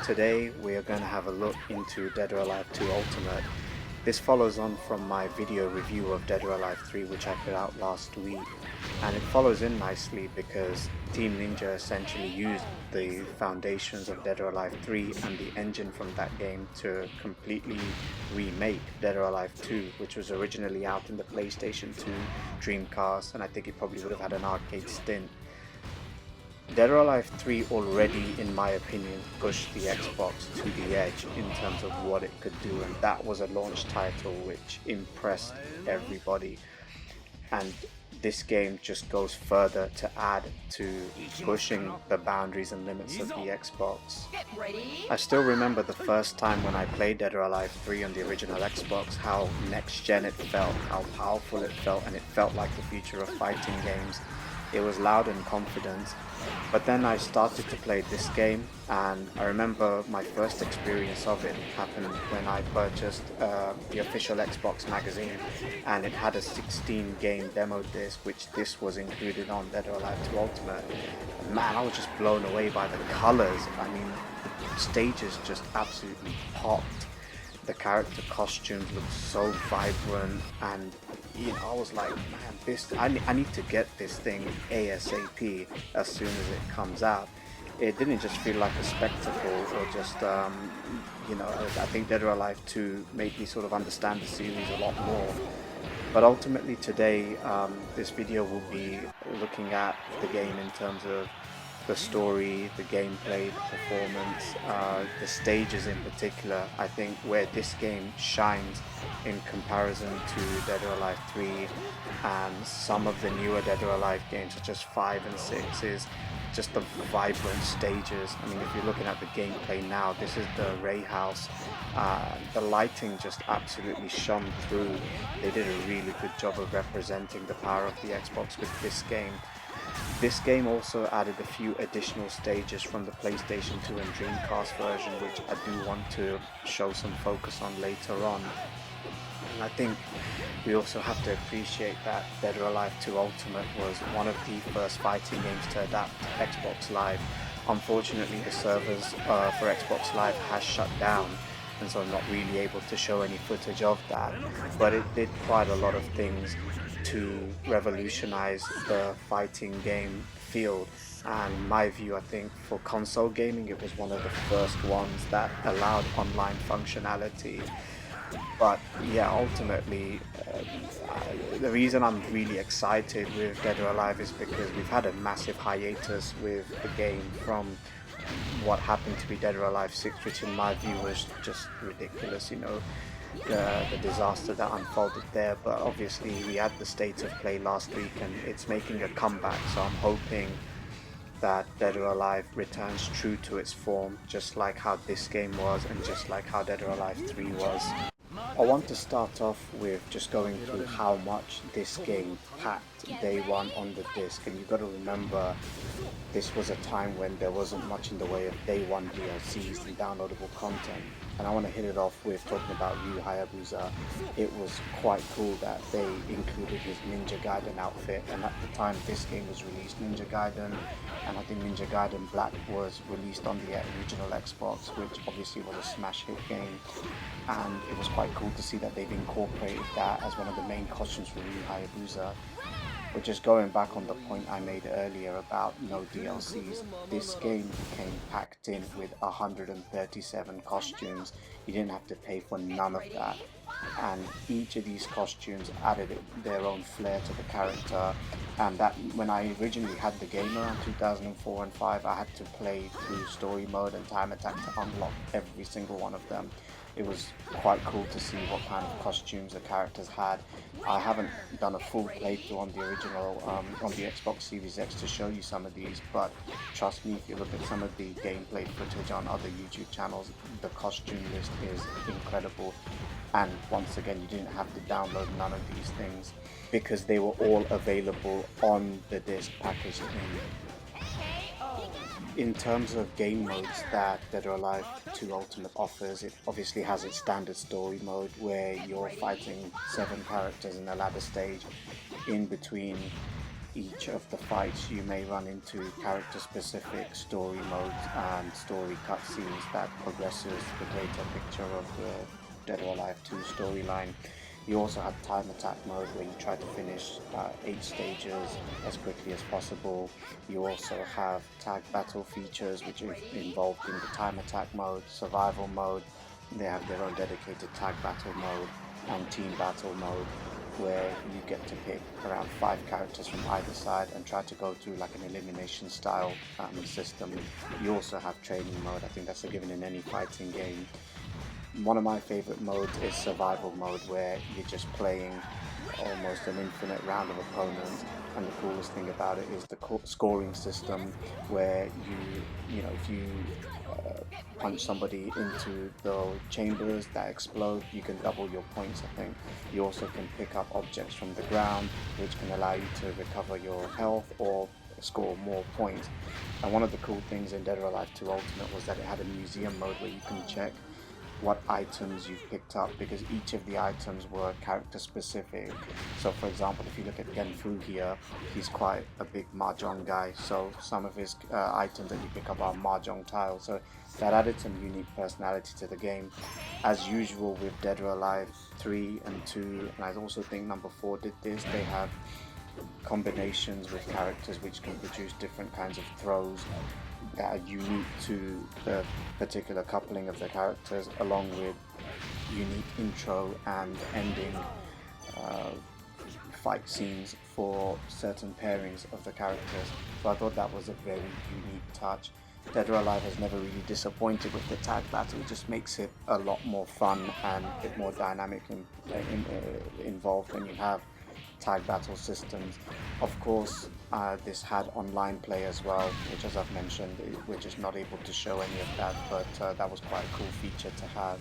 Today we are going to have a look into Dead or Alive 2 Ultimate. This follows on from my video review of Dead or Alive 3 which I put out last week, and it follows in nicely because Team Ninja essentially used the foundations of Dead or Alive 3 and the engine from that game to completely remake Dead or Alive 2, which was originally out in the PlayStation 2, Dreamcast, and I think it probably would have had an arcade stint. Dead or Alive 3 already, in my opinion, pushed the Xbox to the edge in terms of what it could do, and that was a launch title which impressed everybody. And this game just goes further to add to pushing the boundaries and limits of the Xbox. I still remember the first time when I played Dead or Alive 3 on the original Xbox, how next gen it felt, how powerful it felt, and it felt like the future of fighting games. It was loud and confident. But then I started to play this game, and I remember my first experience of it happened when I purchased the official Xbox magazine, and it had a 16 game demo disc, which this was included on Dead or Alive 2 Ultimate. And man, I was just blown away by the colors. I mean, the stages just absolutely popped. The character costumes looked so vibrant, and I was like, man, I need to get this thing ASAP as soon as it comes out. It didn't just feel like a spectacle or just, I think Dead or Alive 2 made me sort of understand the series a lot more. But ultimately today, this video will be looking at the game in terms of the story, the gameplay, the performance, the stages in particular. I think where this game shines in comparison to Dead or Alive 3 and some of the newer Dead or Alive games such as 5 and 6 is just the vibrant stages. I mean, if you're looking at the gameplay now, this is the Ray House. The lighting just absolutely shone through. They did a really good job of representing the power of the Xbox with this game. This game also added a few additional stages from the PlayStation 2 and Dreamcast version, which I do want to show some focus on later on. And I think we also have to appreciate that Dead or Alive 2 Ultimate was one of the first fighting games to adapt to Xbox Live. Unfortunately, the servers for Xbox Live has shut down, and so I'm not really able to show any footage of that, but it did quite a lot of things to revolutionize the fighting game field. And in my view, I think for console gaming it was one of the first ones that allowed online functionality. But yeah, ultimately the reason I'm really excited with Dead or Alive is because we've had a massive hiatus with the game from what happened to be Dead or Alive 6, which in my view was just ridiculous, the disaster that unfolded there. But obviously we had the state of play last week and it's making a comeback, so I'm hoping that Dead or Alive returns true to its form, just like how this game was and just like how Dead or Alive 3 was. I want to start off with just going through how much this game packed day one on the disc, and you've got to remember this was a time when there wasn't much in the way of day one DLCs and downloadable content. And I want to hit it off with talking about Ryu Hayabusa. It was quite cool that they included his Ninja Gaiden outfit, and at the time this game was released, Ninja Gaiden, and I think Ninja Gaiden Black was released on the original Xbox, which obviously was a smash hit game. And it was quite cool to see that they've incorporated that as one of the main costumes for Ryu Hayabusa. But just going back on the point I made earlier about no DLCs, this game came packed in with 137 costumes. You didn't have to pay for none of that. And each of these costumes added their own flair to the character. And that when I originally had the game around 2004 and 5, I had to play through story mode and time attack to unlock every single one of them. It was quite cool to see what kind of costumes the characters had. I haven't done a full playthrough on the original, on the Xbox Series X to show you some of these, but trust me, if you look at some of the gameplay footage on other YouTube channels, the costume list is incredible. And once again, you didn't have to download none of these things because they were all available on the disc packaged in terms of game modes that Dead or Alive 2 Ultimate offers. It obviously has its standard story mode where you're fighting 7 characters in a ladder stage. In between each of the fights you may run into character-specific story modes and story cutscenes that progresses the greater picture of the Dead or Alive 2 storyline. You also had time attack mode where you try to finish 8 stages as quickly as possible. You also have tag battle features which are involved in the time attack mode, survival mode. They have their own dedicated tag battle mode and team battle mode, where you get to pick around 5 characters from either side and try to go through like an elimination style system. You also have training mode. I think that's a given in any fighting game. One of my favorite modes is survival mode, where you're just playing almost an infinite round of opponents, and the coolest thing about it is the scoring system, where if you punch somebody into the chambers that explode, you can double your points, I think. You also can pick up objects from the ground, which can allow you to recover your health or score more points. And one of the cool things in Dead or Alive 2 Ultimate was that it had a museum mode where you can check what items you've picked up, because each of the items were character specific. So for example, if you look at Genfu here, he's quite a big mahjong guy, so some of his items that you pick up are mahjong tiles, so that added some unique personality to the game. As usual with Dead or Alive 3 and 2, and I also think number 4 did this, they have combinations with characters which can produce different kinds of throws that are unique to the particular coupling of the characters, along with unique intro and ending fight scenes for certain pairings of the characters. So I thought that was a very unique touch. Dead or Alive has never really disappointed with the tag battle. It just makes it a lot more fun and a bit more dynamic and involved when you have tag battle systems. Of course, this had online play as well, which, as I've mentioned, we're just not able to show any of that, but that was quite a cool feature to have.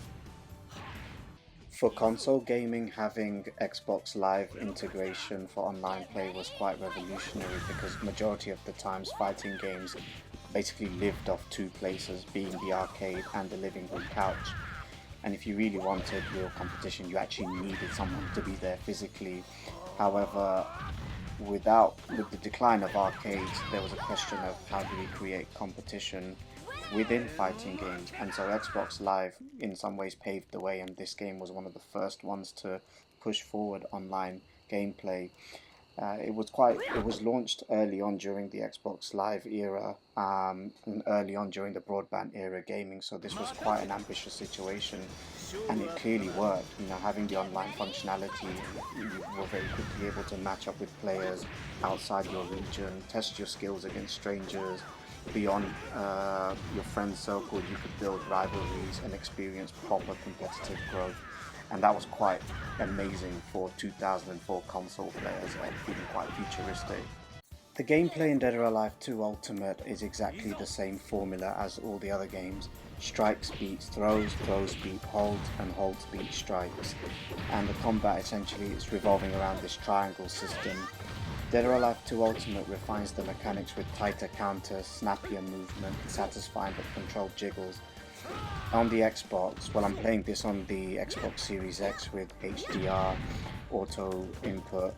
For console gaming, having Xbox Live integration for online play was quite revolutionary, because majority of the times fighting games basically lived off 2 places, being the arcade and the living room couch. And if you really wanted real competition, you actually needed someone to be there physically. However, with the decline of arcades, there was a question of how do we create competition within fighting games, and so Xbox Live in some ways paved the way, and this game was one of the first ones to push forward online gameplay. It was launched early on during the Xbox Live era, and early on during the broadband era gaming, so this was quite an ambitious situation, and it clearly worked. Having the online functionality, you were very quickly able to match up with players outside your region, test your skills against strangers. Beyond your friend circle, you could build rivalries and experience proper competitive growth. And that was quite amazing for 2004 console players, and feeling quite futuristic. The gameplay in Dead or Alive 2 Ultimate is exactly the same formula as all the other games. Strikes beats throws, throws beat holds, and holds beat strikes. And the combat essentially is revolving around this triangle system. Dead or Alive 2 Ultimate refines the mechanics with tighter counters, snappier movement, satisfying but controlled jiggles. On the Xbox, well, I'm playing this on the Xbox Series X with HDR auto input,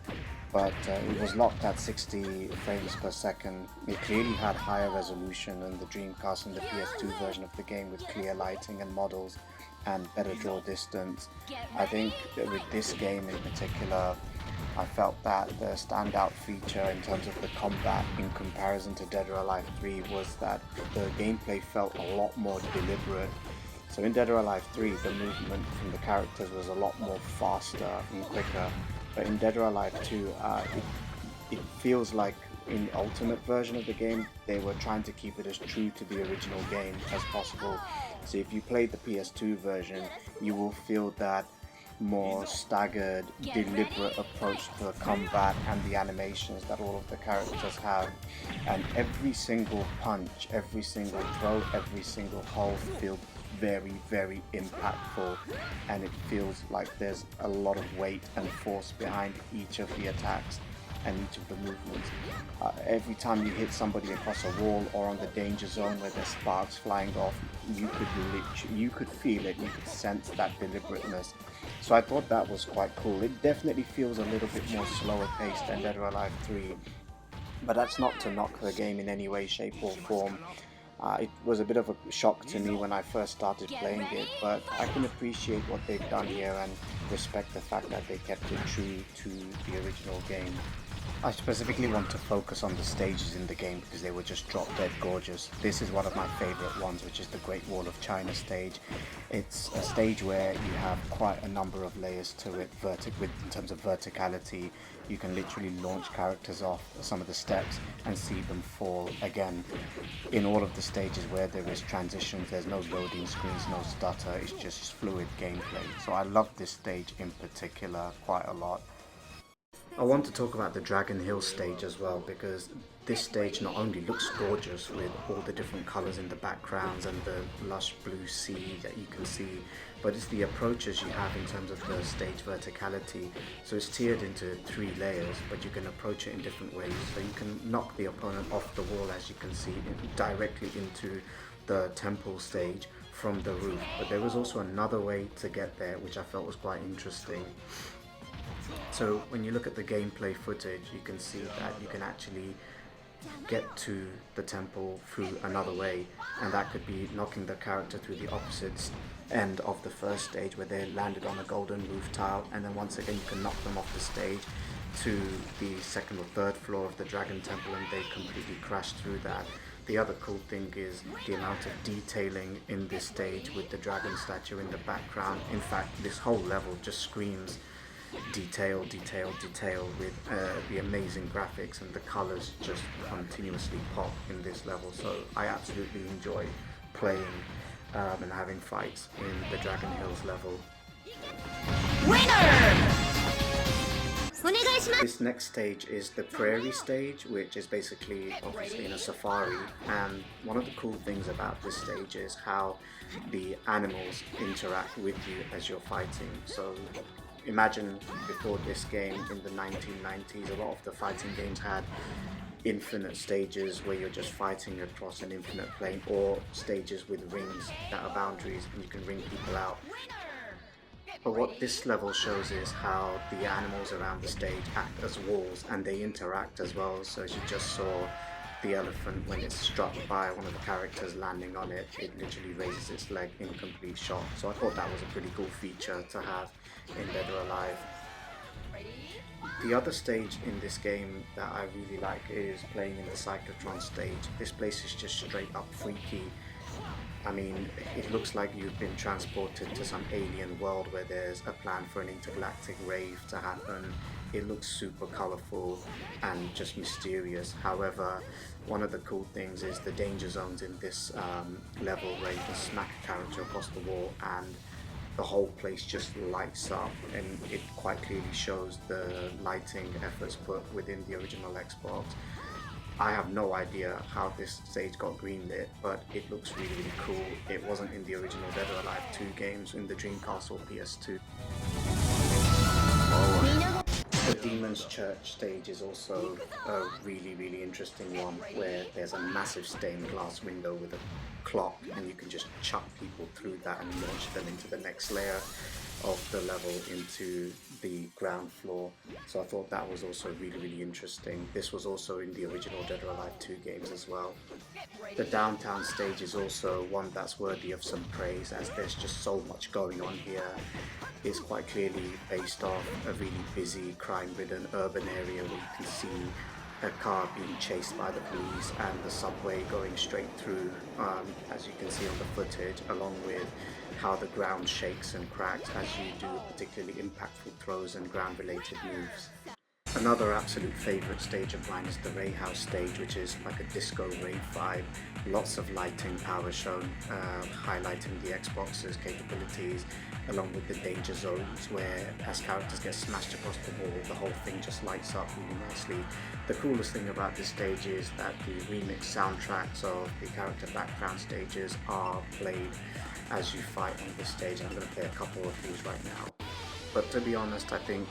but it was locked at 60 frames per second. It clearly had higher resolution than the Dreamcast and the PS2 version of the game, with clear lighting and models and better draw distance. I think that with this game in particular, I felt that the standout feature in terms of the combat in comparison to Dead or Alive 3 was that the gameplay felt a lot more deliberate. So in Dead or Alive 3, the movement from the characters was a lot more faster and quicker, but in Dead or Alive 2, it feels like in the Ultimate version of the game, they were trying to keep it as true to the original game as possible. So if you played the PS2 version, you will feel that more staggered, deliberate approach to the combat and the animations that all of the characters have. And every single punch, every single throw, every single hold feels very, very impactful, and it feels like there's a lot of weight and force behind each of the attacks and each of the movements. Every time you hit somebody across a wall or on the danger zone where there's sparks flying off, you could feel it, you could sense that deliberateness. So I thought that was quite cool. It definitely feels a little bit more slower paced than Dead or Alive 3, But that's not to knock the game in any way, shape or form. It was a bit of a shock to me when I first started playing it, but I can appreciate what they've done here and respect the fact that they kept it true to the original game. I specifically want to focus on the stages in the game because they were just drop dead gorgeous. This is one of my favourite ones, which is the Great Wall of China stage. It's a stage where you have quite a number of layers to it in terms of verticality. You can literally launch characters off some of the steps and see them fall again. In all of the stages where there is transitions, there's no loading screens, no stutter, it's just fluid gameplay. So I love this stage in particular quite a lot. I want to talk about the Dragon Hill stage as well, because this stage not only looks gorgeous with all the different colours in the backgrounds and the lush blue sea that you can see, but it's the approaches you have in terms of the stage verticality. So it's tiered into 3 layers, but you can approach it in different ways. So you can knock the opponent off the wall, as you can see, directly into the temple stage from the roof. But there was also another way to get there, which I felt was quite interesting. So when you look at the gameplay footage, you can see that you can actually get to the temple through another way, and that could be knocking the character through the opposite end of the first stage where they landed on a golden roof tile, and then once again you can knock them off the stage to the second or third floor of the dragon temple and they completely crash through that. The other cool thing is the amount of detailing in this stage with the dragon statue in the background. In fact, this whole level just screams detail, detail, detail with the amazing graphics, and the colors just continuously pop in this level. So I absolutely enjoy playing and having fights in the Dragon Hills level. Winner! This next stage is the Prairie stage, which is basically obviously in a safari, and one of the cool things about this stage is how the animals interact with you as you're fighting. So imagine before this game in the 1990s, a lot of the fighting games had infinite stages where you're just fighting across an infinite plane, or stages with rings that are boundaries and you can ring people out. But what this level shows is how the animals around the stage act as walls and they interact as well. So as you just saw, the elephant, when it's struck by one of the characters landing on it, it literally raises its leg in complete shock. So I thought that was a pretty cool feature to have in Dead or Alive. The other stage in this game that I really like is playing in the Cyclotron stage. This place is just straight up freaky. I mean, it looks like you've been transported to some alien world where there's a plan for an intergalactic rave to happen. It looks super colourful and just mysterious. However, one of the cool things is the danger zones in this level where you can smack a character across the wall and the whole place just lights up, and it quite clearly shows the lighting efforts put within the original Xbox. I have no idea how this stage got greenlit, but it looks really, really cool. It wasn't in the original Dead or Alive 2 games in the Dreamcast or PS2. The Demon's Church stage is also a really, really interesting one, where there's a massive stained glass window with a clock and you can just chuck people through that and launch them into the next layer of the level, into the ground floor. So I thought that was also really, really interesting. This was also in the original Dead or Alive 2 games as well. The downtown stage is also one that's worthy of some praise, as there's just so much going on here. It's quite clearly based off a really busy, crime-ridden urban area where you can see a car being chased by the police and the subway going straight through, as you can see on the footage, along with how the ground shakes and cracks as you do particularly impactful throws and ground-related moves. Another absolute favourite stage of mine is the Ray House stage, which is like a disco rave vibe. Lots of lighting power shown, highlighting the Xbox's capabilities, along with the danger zones where as characters get smashed across the wall, the whole thing just lights up really nicely. The coolest thing about this stage is that the remix soundtracks of the character background stages are played as you fight on this stage. I'm going to play a couple of these right now. But to be honest, I think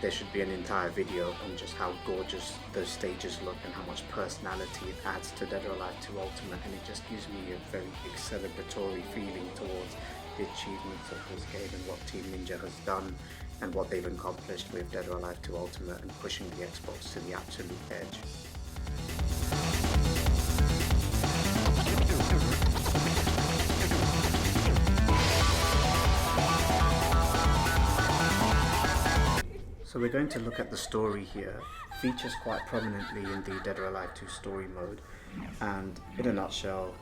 there should be an entire video on just how gorgeous those stages look and how much personality it adds to Dead or Alive 2 Ultimate, and it just gives me a very big celebratory feeling towards the achievements of this game and what Team Ninja has done and what they've accomplished with Dead or Alive 2 Ultimate and pushing the Xbox to the absolute edge. So we're going to look at the story here. Features quite prominently in the Dead or Alive 2 story mode, and in a nutshell,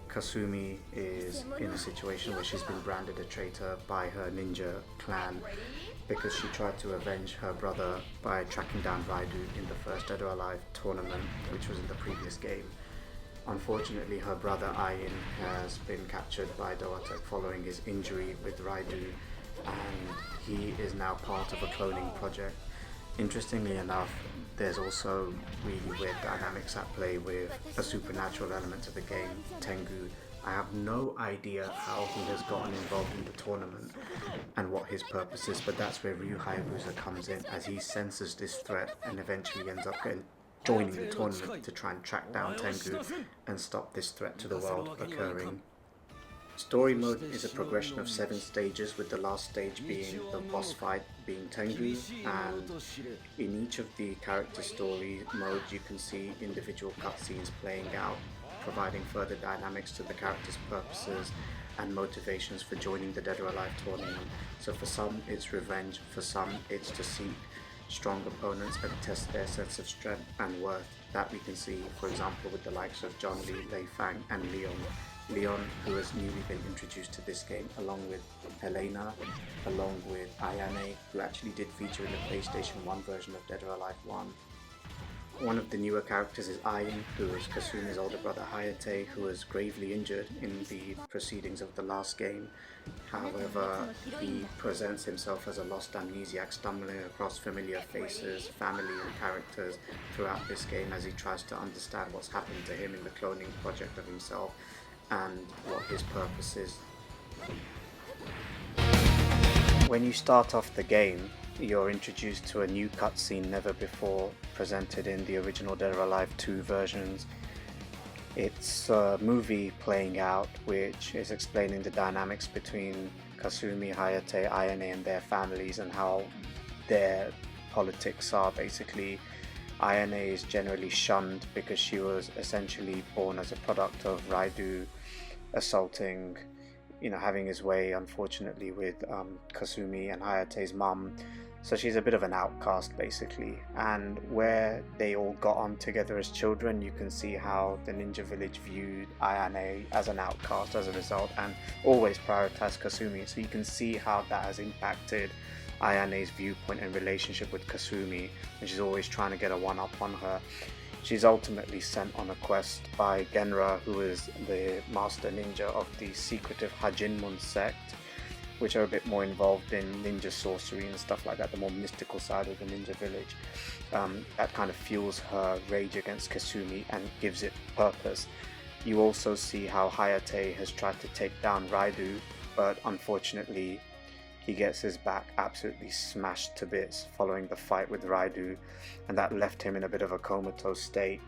Kasumi is in a situation where she's been branded a traitor by her ninja clan because she tried to avenge her brother by tracking down Raidu in the first Dead or Alive tournament, which was in the previous game. Unfortunately, her brother Ayin has been captured by Doatek following his injury with Raidu, and he is now part of a cloning project. Interestingly enough, there's also really weird dynamics at play with a supernatural element to the game, Tengu. I have no idea how he has gotten involved in the tournament and what his purpose is, but that's where Ryu Hayabusa comes in, as he senses this threat and eventually ends up joining the tournament to try and track down Tengu and stop this threat to the world occurring. Story mode is a progression of 7 stages, with the last stage being the boss fight being Tengu, and in each of the character story modes you can see individual cutscenes playing out, providing further dynamics to the characters' purposes and motivations for joining the Dead or Alive tournament. So for some it's revenge, for some it's to seek strong opponents and test their sense of strength and worth. That we can see, for example, with the likes of John Lee, Lei Fang and Leon. Leon, who has newly been introduced to this game, along with Helena, along with Ayane, who actually did feature in the PlayStation 1 version of Dead or Alive 1. One of the newer characters is Ayin, who is Kasumi's older brother Hayate, who was gravely injured in the proceedings of the last game. However, he presents himself as a lost amnesiac, stumbling across familiar faces, family and characters throughout this game as he tries to understand what's happened to him in the cloning project of himself and what his purpose is. When you start off the game, you're introduced to a new cutscene never before presented in the original Dead or Alive 2 versions. It's a movie playing out which is explaining the dynamics between Kasumi, Hayate, Ayane and their families and how their politics are. Basically, Ayane is generally shunned because she was essentially born as a product of Raidu assaulting, having his way, unfortunately, with Kasumi and Hayate's mum. So she's a bit of an outcast, basically. And where they all got on together as children, you can see how the ninja village viewed Ayane as an outcast as a result, and always prioritized Kasumi. So you can see how that has impacted Ayane's viewpoint and relationship with Kasumi, and she's always trying to get a one-up on her. She's ultimately sent on a quest by Genra, who is the master ninja of the secretive Hajinmon sect, which are a bit more involved in ninja sorcery and stuff like that, the more mystical side of the ninja village. That kind of fuels her rage against Kasumi and gives it purpose. You also see how Hayate has tried to take down Raidu, but unfortunately he gets his back absolutely smashed to bits following the fight with Raidu, and that left him in a bit of a comatose state.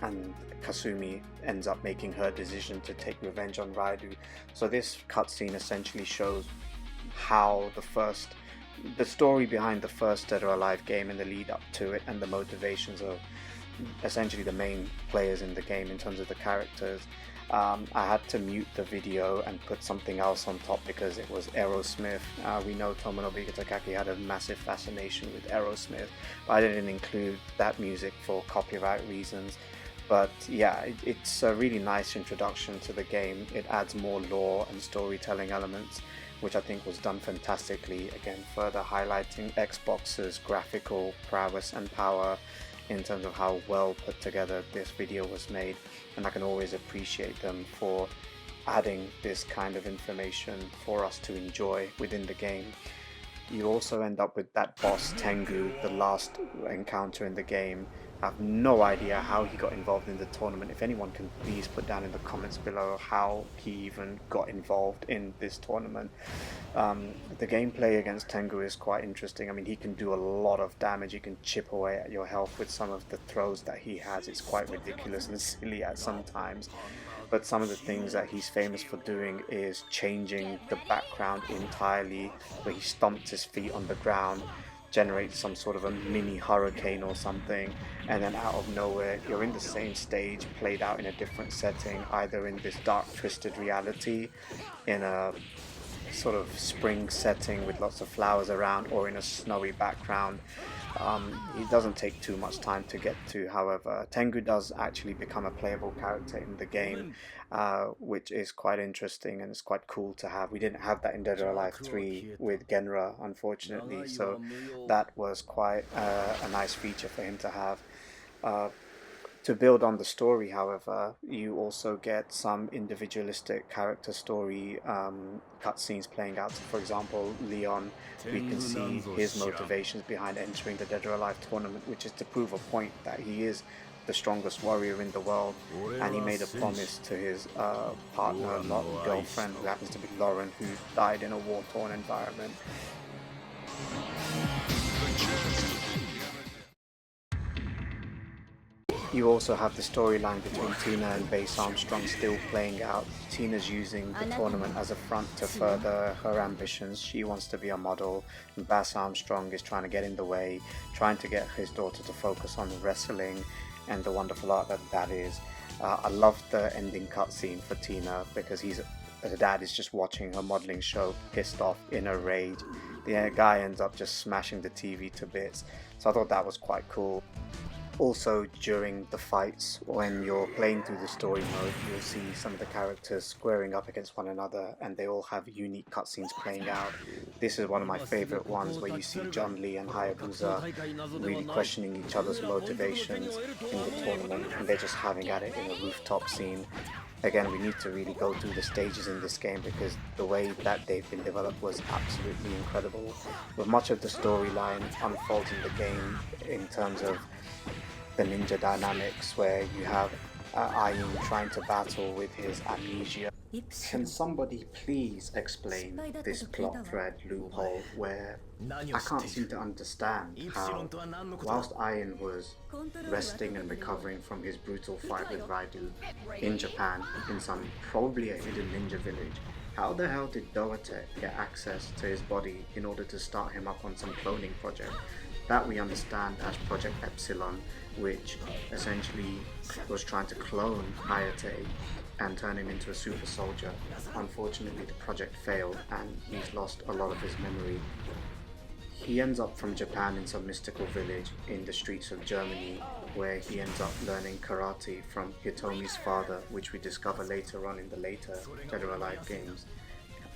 And Kasumi ends up making her decision to take revenge on Raidu. So this cutscene essentially shows how the story behind the first Dead or Alive game and the lead up to it, and the motivations of essentially the main players in the game in terms of the characters. I had to mute the video and put something else on top because it was Aerosmith. We know Tomonobu Takaki had a massive fascination with Aerosmith, but I didn't include that music for copyright reasons. But yeah, it's a really nice introduction to the game. It adds more lore and storytelling elements, which I think was done fantastically. Again, further highlighting Xbox's graphical prowess and power in terms of how well put together this video was made, and I can always appreciate them for adding this kind of information for us to enjoy within the game. You also end up with that boss Tengu, the last encounter in the game. I have no idea how he got involved in the tournament. If anyone can please put down in the comments below how he even got involved in this tournament. The gameplay against Tengu is quite interesting. I mean, he can do a lot of damage. He can chip away at your health with some of the throws that he has. It's quite ridiculous and silly at some times. But some of the things that he's famous for doing is changing the background entirely, where he stomps his feet on the ground, generates some sort of a mini hurricane or something, and then out of nowhere you're in the same stage played out in a different setting, either in this dark twisted reality, in a sort of spring setting with lots of flowers around, or in a snowy background. It doesn't take too much time to get to. However, Tengu does actually become a playable character in the game, which is quite interesting and it's quite cool to have. We didn't have that in Dead or Alive 3 with Genra, unfortunately, so that was quite a nice feature for him to have. Uh, to build on the story, however, you also get some individualistic character story cutscenes playing out. So, for example, Leon, we can see his motivations behind entering the Dead or Alive tournament, which is to prove a point that he is the strongest warrior in the world. And he made a promise to his partner, girlfriend, who happens to be Lauren, who died in a war-torn environment. You also have the storyline between Tina and Base Armstrong still playing out. Tina's using the tournament as a front to further her ambitions. She wants to be a model, and Bass Armstrong is trying to get in the way, trying to get his daughter to focus on wrestling and the wonderful art that is. I love the ending cutscene for Tina because the dad is just watching her modeling show, pissed off, in a rage. The guy ends up just smashing the TV to bits. So I thought that was quite cool. Also, during the fights, when you're playing through the story mode, you'll see some of the characters squaring up against one another, and they all have unique cutscenes playing out. This is one of my favorite ones, where you see John Lee and Hayabusa really questioning each other's motivations in the tournament, and they're just having at it in a rooftop scene. Again, we need to really go through the stages in this game because the way that they've been developed was absolutely incredible. But much of the storyline unfolds in the game in terms of the ninja dynamics, where you have Ayin trying to battle with his amnesia. Can somebody please explain this plot thread loophole where I can't seem to understand how, whilst Ayin was resting and recovering from his brutal fight with Raidu in Japan, in some probably a hidden ninja village, how the hell did Doatek get access to his body in order to start him up on some cloning project? That we understand as Project Epsilon, which essentially was trying to clone Hayate and turn him into a super soldier. Unfortunately, the project failed and he's lost a lot of his memory. He ends up from Japan in some mystical village in the streets of Germany, where he ends up learning karate from Hitomi's father, which we discover later on in the later Dead or Alive games.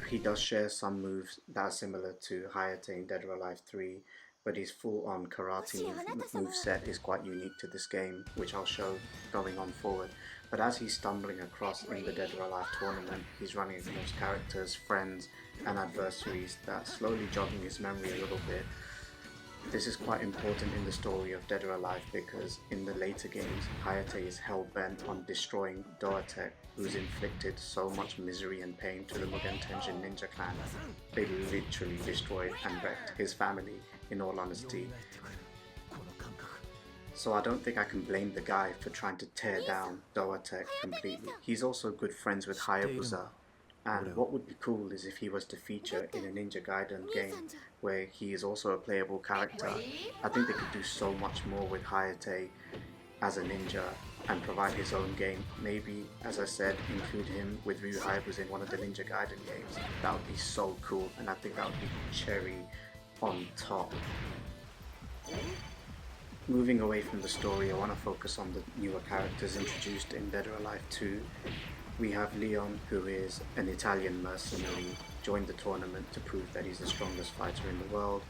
He does share some moves that are similar to Hayate in Dead or Alive 3, but his full-on karate moveset is quite unique to this game, which I'll show going on forward. But as he's stumbling across in the Dead or Alive tournament, he's running across characters, friends, and adversaries that slowly jogging his memory a little bit. This is quite important in the story of Dead or Alive because in the later games, Hayate is hell-bent on destroying Doatek, who's inflicted so much misery and pain to the Mugen Tenshin ninja clan. They literally destroyed and wrecked his family, in all honesty. So I don't think I can blame the guy for trying to tear down Doatek completely. He's also good friends with Hayabusa, and what would be cool is if he was to feature in a Ninja Gaiden game where he is also a playable character. I think they could do so much more with Hayate as a ninja and provide his own game. Maybe, as I said, include him with Ryu Hayabusa in one of the Ninja Gaiden games. That would be so cool, and I think that would be cherry on top. Moving away from the story, I want to focus on the newer characters introduced in Dead or Alive 2. We have Leon, who is an Italian mercenary, joined the tournament to prove that he's the strongest fighter in the world.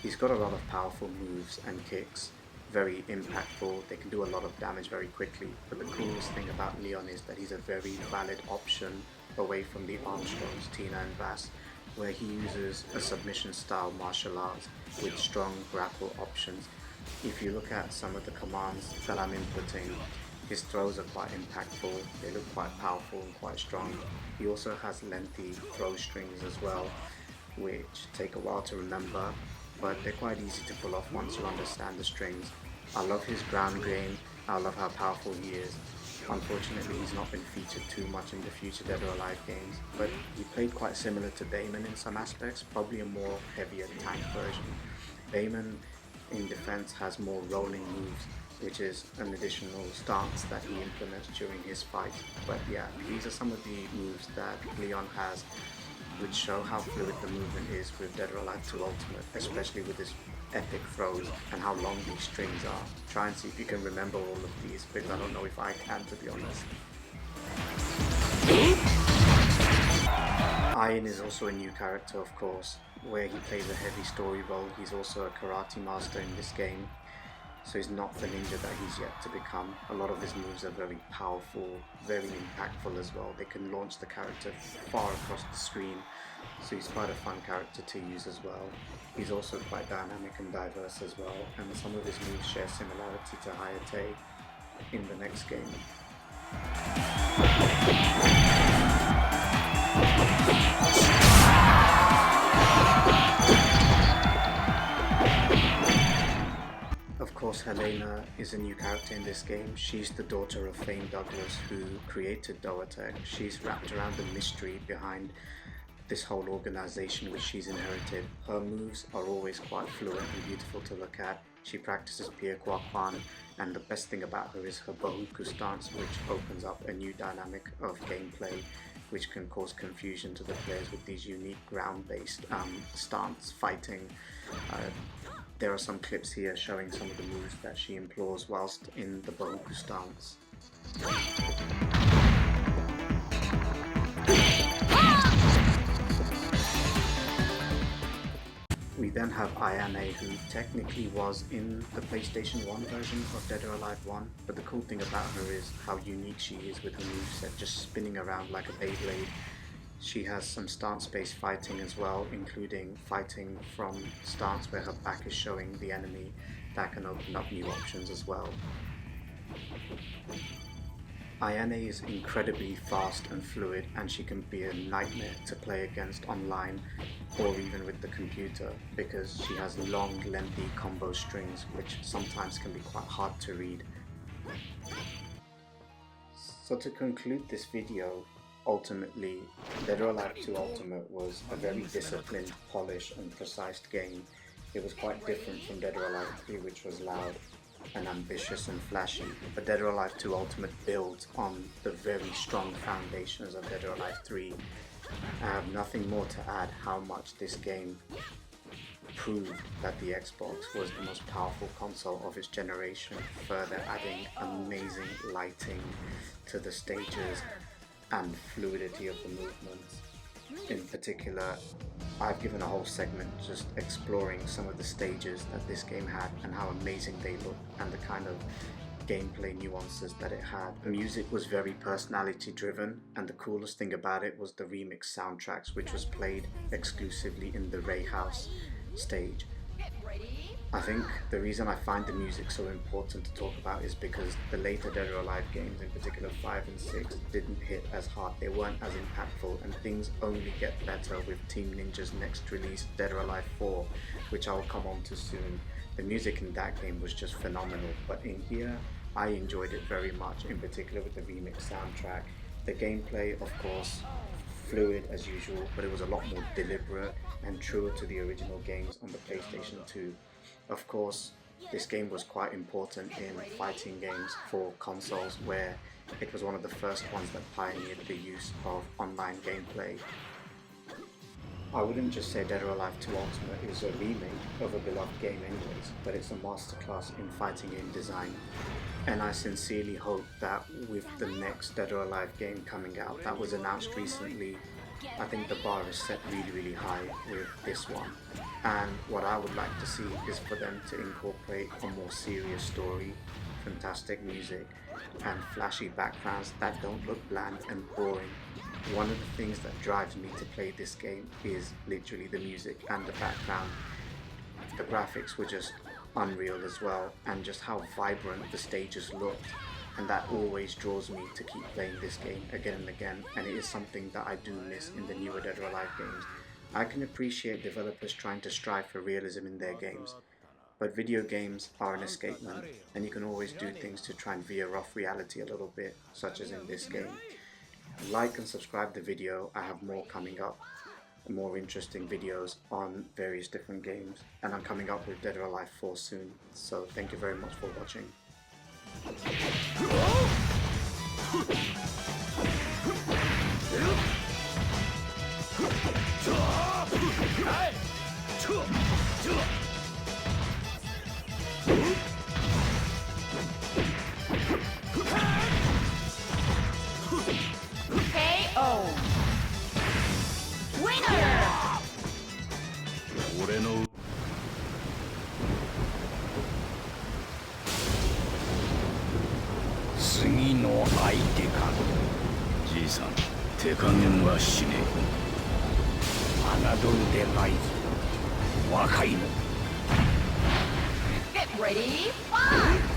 He's got a lot of powerful moves and kicks, very impactful, they can do a lot of damage very quickly. But the coolest thing about Leon is that he's a very valid option away from the Armstrongs, Tina and Bass, where he uses a submission style martial arts with strong grapple options. If you look at some of the commands that I'm inputting, his throws are quite impactful, they look quite powerful and quite strong. He also has lengthy throw strings as well, which take a while to remember, but they're quite easy to pull off once you understand the strings. I love his ground game, I love how powerful he is. Unfortunately, he's not been featured too much in the future Dead or Alive games, but he played quite similar to Damon in some aspects, probably a more heavier tank version. Damon in defense has more rolling moves, which is an additional stance that he implements during his fight. But yeah, these are some of the moves that Leon has. which show how fluid the movement is with Dead or Alive 2 Ultimate, especially with his epic throws and how long these strings are. Try and see if you can remember all of these, because I don't know if I can, to be honest. Iron is also a new character, of course, where he plays a heavy story role. He's also a karate master in this game, so he's not the ninja that he's yet to become. A lot of his moves are very powerful, very impactful as well. They can launch the character far across the screen, so he's quite a fun character to use as well. He's also quite dynamic and diverse as well, and some of his moves share similarity to Hayate in the next game. Of course, Helena is a new character in this game. She's the daughter of Fane Douglas, who created Doatech. She's wrapped around the mystery behind this whole organization which she's inherited. Her moves are always quite fluent and beautiful to look at. She practices Pie Kwa Kwan, and the best thing about her is her Bohuku stance, which opens up a new dynamic of gameplay which can cause confusion to the players with these unique ground-based stance fighting. There are some clips here showing some of the moves that she employs whilst in the Bohuku stance. We then have Ayane, who technically was in the PlayStation 1 version of Dead or Alive 1, but the cool thing about her is how unique she is with her moveset, just spinning around like a Beyblade. She has some stance-based fighting as well, including fighting from stance where her back is showing the enemy. That can open up new options as well. Ayane is incredibly fast and fluid, and she can be a nightmare to play against online or even with the computer, because she has long, lengthy combo strings which sometimes can be quite hard to read. So to conclude this video, ultimately, Dead or Alive 2 Ultimate was a very disciplined, polished and precise game. It was quite different from Dead or Alive 3, which was loud and ambitious and flashy, but Dead or Alive 2 Ultimate builds on the very strong foundations of Dead or Alive 3. I have nothing more to add how much this game proved that the Xbox was the most powerful console of its generation, further adding amazing lighting to the stages and fluidity of the movements. In particular, I've given a whole segment just exploring some of the stages that this game had and how amazing they look and the kind of gameplay nuances that it had. The music was very personality driven, and the coolest thing about it was the remix soundtracks, which was played exclusively in the Ray House stage. I think the reason I find the music so important to talk about is because the later Dead or Alive games, in particular 5 and 6, didn't hit as hard, they weren't as impactful, and things only get better with Team Ninja's next release, Dead or Alive 4, which I'll come on to soon. The music in that game was just phenomenal, but in here, I enjoyed it very much, in particular with the remix soundtrack. The gameplay, of course, fluid as usual, but it was a lot more deliberate and truer to the original games on the PlayStation 2. Of course, this game was quite important in fighting games for consoles, where it was one of the first ones that pioneered the use of online gameplay. I wouldn't just say Dead or Alive 2 Ultimate is a remake of a beloved game anyways, but it's a masterclass in fighting game design. And I sincerely hope that with the next Dead or Alive game coming out that was announced recently, I think the bar is set really high with this one. And what I would like to see is for them to incorporate a more serious story, fantastic music, and flashy backgrounds that don't look bland and boring. One of the things that drives me to play this game is literally the music and the background. The graphics were just unreal as well, and just how vibrant the stages looked, and that always draws me to keep playing this game again and again, and it is something that I do miss in the newer Dead or Alive games. I can appreciate developers trying to strive for realism in their games, but video games are an escapement, and you can always do things to try and veer off reality a little bit, such as in this game. Like and subscribe the video, I have more coming up, more interesting videos on various different games, and I'm coming up with Dead or Alive 4 soon, so thank you very much for watching. 手加減はしねえ。侮るでないぞ、若いの。 Get ready, fight!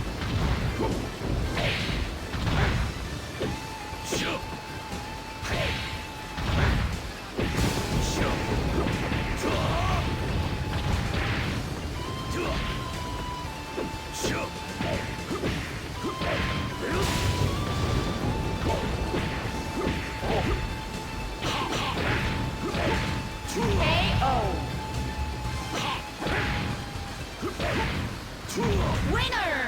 'Winner!